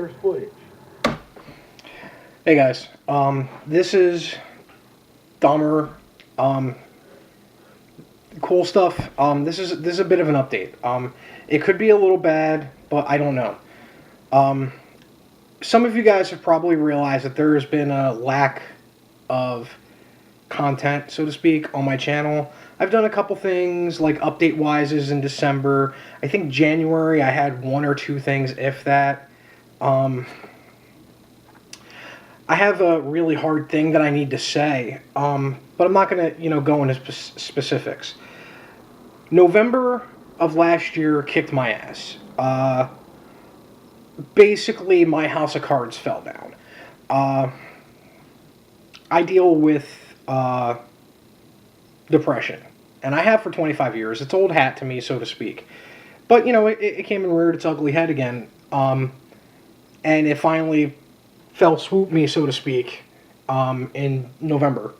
There's footage. Hey guys, this is dumber, cool stuff. This is a bit of an update. It could be a little bad, but I don't know. Some of you guys have probably realized that there has been a lack of content, so to speak, on my channel. I've done a couple things like update wises in December. I think January I had one or two things, if that. I have a really hard thing that I need to say, but I'm not going to, go into specifics. November of last year kicked my ass. Basically, my house of cards fell down. I deal with depression, and I have for 25 years. It's old hat to me, so to speak. But, it came and reared its ugly head again, and it finally fell swoop me, so to speak, in November.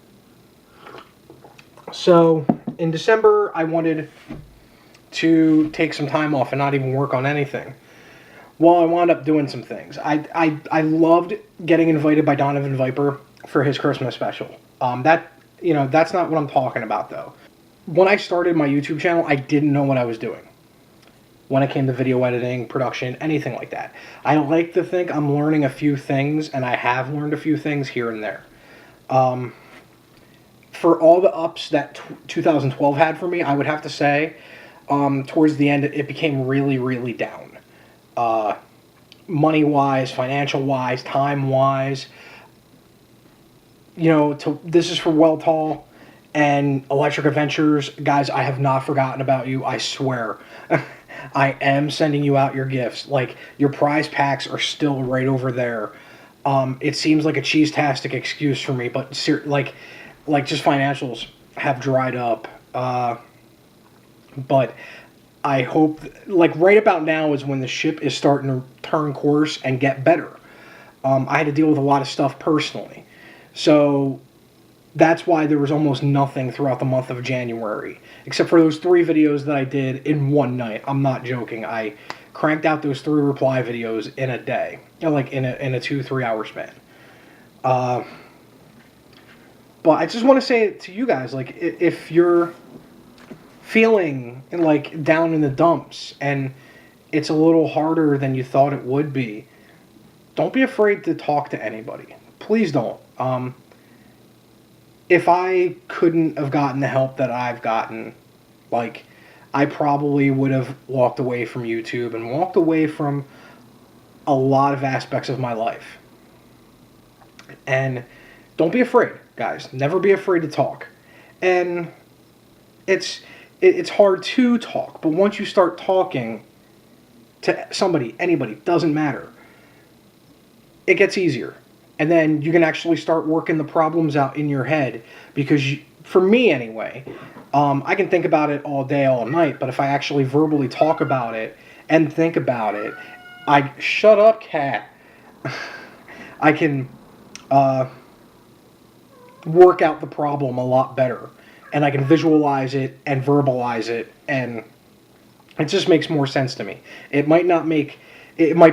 So, in December, I wanted to take some time off and not even work on anything. Well, I wound up doing some things. I loved getting invited by Donovan Viper for his Christmas special. That's not what I'm talking about, though. When I started my YouTube channel, I didn't know what I was doing when it came to video editing, production, anything like that. I like to think I'm learning a few things, and I have learned a few things here and there. For all the ups that 2012 had for me, I would have to say, towards the end, it became really, really down. Money-wise, financial-wise, time-wise. This is for Welltall and Electric Adventures. Guys, I have not forgotten about you, I swear. I am sending you out your gifts. Like, your prize packs are still right over there. It seems like a cheese-tastic excuse for me, but just financials have dried up. But I hope, right about now is when the ship is starting to turn course and get better. I had to deal with a lot of stuff personally. So that's why there was almost nothing throughout the month of January, except for those 3 videos that I did in one night. I'm not joking. I cranked out those 3 reply videos in a day, in a 2-3 hour span. But I just want to say it to you guys, if you're feeling down in the dumps and it's a little harder than you thought it would be, don't be afraid to talk to anybody. Please don't. If I couldn't have gotten the help that I've gotten, I probably would have walked away from YouTube and walked away from a lot of aspects of my life. And don't be afraid, guys. Never be afraid to talk. And it's hard to talk, but once you start talking to somebody, anybody, doesn't matter, it gets easier. And then you can actually start working the problems out in your head. Because, for me anyway, I can think about it all day, all night. But if I actually verbally talk about it and think about it, shut up, cat. I can work out the problem a lot better. And I can visualize it and verbalize it. And it just makes more sense to me. It might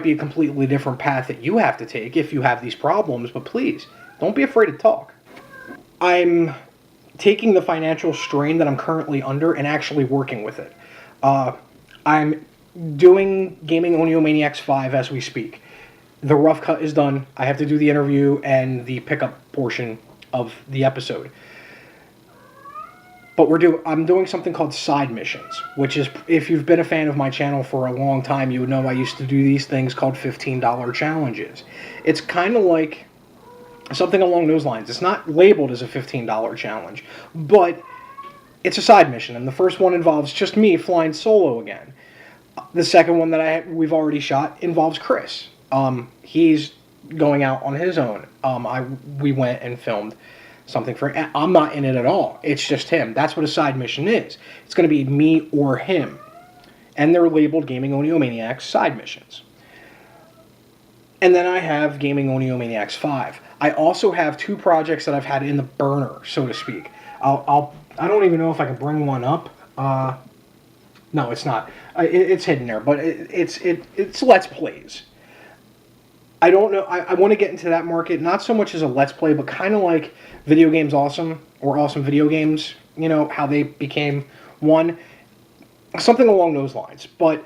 be a completely different path that you have to take if you have these problems, but please, don't be afraid to talk. I'm taking the financial strain that I'm currently under and actually working with it. I'm doing Gaming Onio Maniacs 5 as we speak. The rough cut is done. I have to do the interview and the pickup portion of the episode. But I'm doing something called side missions, which is, if you've been a fan of my channel for a long time, you would know I used to do these things called $15 challenges. It's kind of like something along those lines. It's not labeled as a $15 challenge, but it's a side mission. And the first one involves just me flying solo again. The second one that we've already shot involves Chris. He's going out on his own. We went and filmed something for him. I'm not in it at all. It's just him. That's what a side mission is. It's going to be me or him. And they're labeled Gaming Onio Maniacs side missions. And then I have Gaming Onio Maniacs 5. I also have 2 projects that I've had in the burner, so to speak. I don't even know if I can bring one up. No, it's not. It's hidden there, but it's Let's Plays. I don't know. I want to get into that market, not so much as a Let's Play, but kind of like Video Games Awesome or Awesome Video Games, you know, how they became one. Something along those lines. But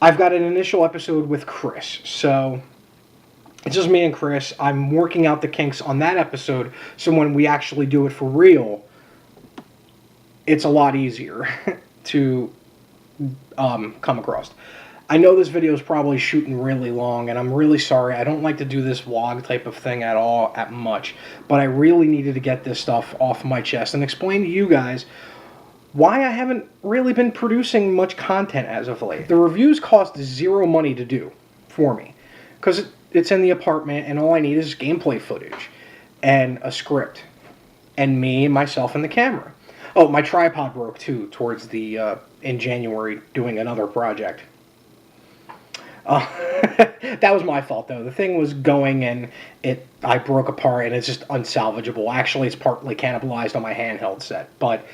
I've got an initial episode with Chris, so it's just me and Chris. I'm working out the kinks on that episode, so when we actually do it for real, it's a lot easier to come across. I know this video is probably shooting really long, and I'm really sorry. I don't like to do this vlog type of thing at all, at much, but I really needed to get this stuff off my chest and explain to you guys why I haven't really been producing much content as of late. The reviews cost zero money to do for me, because it's in the apartment, and all I need is gameplay footage and a script, and me, myself, and the camera. Oh, my tripod broke too towards the in January doing another project. That was my fault though. The thing was going and I broke apart and it's just unsalvageable. Actually, it's partly cannibalized on my handheld set, but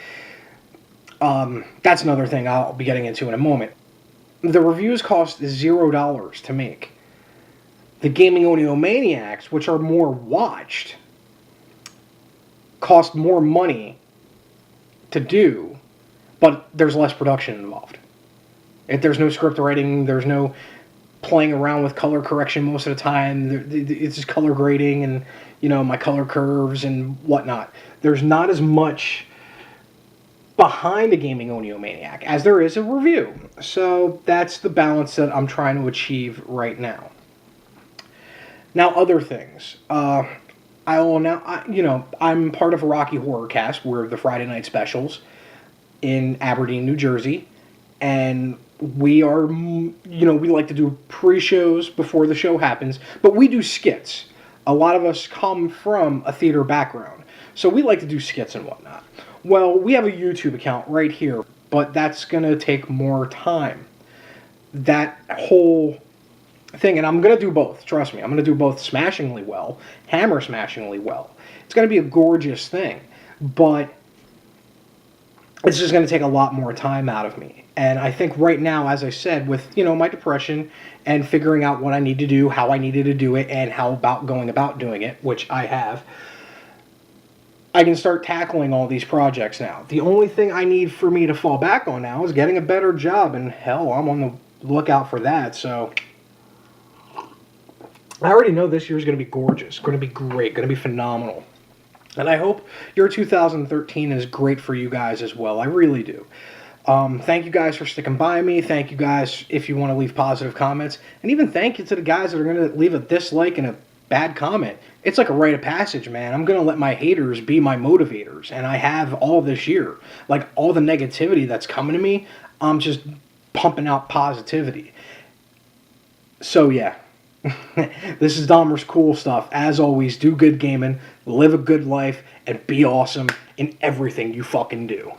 that's another thing I'll be getting into in a moment. The reviews cost $0 to make. The Gaming Audio Maniacs, which are more watched, cost more money to do, but there's less production involved. There's no script writing, there's no playing around with color correction most of the time. It's just color grading and, you know, my color curves and whatnot. There's not as much behind a Gaming Audio Maniac as there is a review. So that's the balance that I'm trying to achieve right now. Now, other things. I'm part of a Rocky Horror Cast. We're the Friday night specials in Aberdeen, New Jersey, and we are, we like to do pre-shows before the show happens, but we do skits. A lot of us come from a theater background, so we like to do skits and whatnot. Well, we have a YouTube account right here, but that's going to take more time. That whole thing, and I'm going to do both, trust me. I'm going to do both smashingly well, hammer smashingly well. It's going to be a gorgeous thing, but it's just going to take a lot more time out of me. And I think right now, as I said, with, my depression and figuring out what I need to do, how I needed to do it, and how about going about doing it, which I have, I can start tackling all these projects now. The only thing I need for me to fall back on now is getting a better job, and hell, I'm on the lookout for that, so I already know this year's going to be gorgeous, going to be great, going to be phenomenal. And I hope your 2013 is great for you guys as well. I really do. Thank you guys for sticking by me. Thank you guys if you want to leave positive comments. And even thank you to the guys that are going to leave a dislike and a bad comment. It's like a rite of passage, man. I'm going to let my haters be my motivators. And I have all this year. Like, all the negativity that's coming to me, I'm just pumping out positivity. So, yeah. This is Dahmer's Cool Stuff. As always, do good gaming, live a good life, and be awesome in everything you fucking do.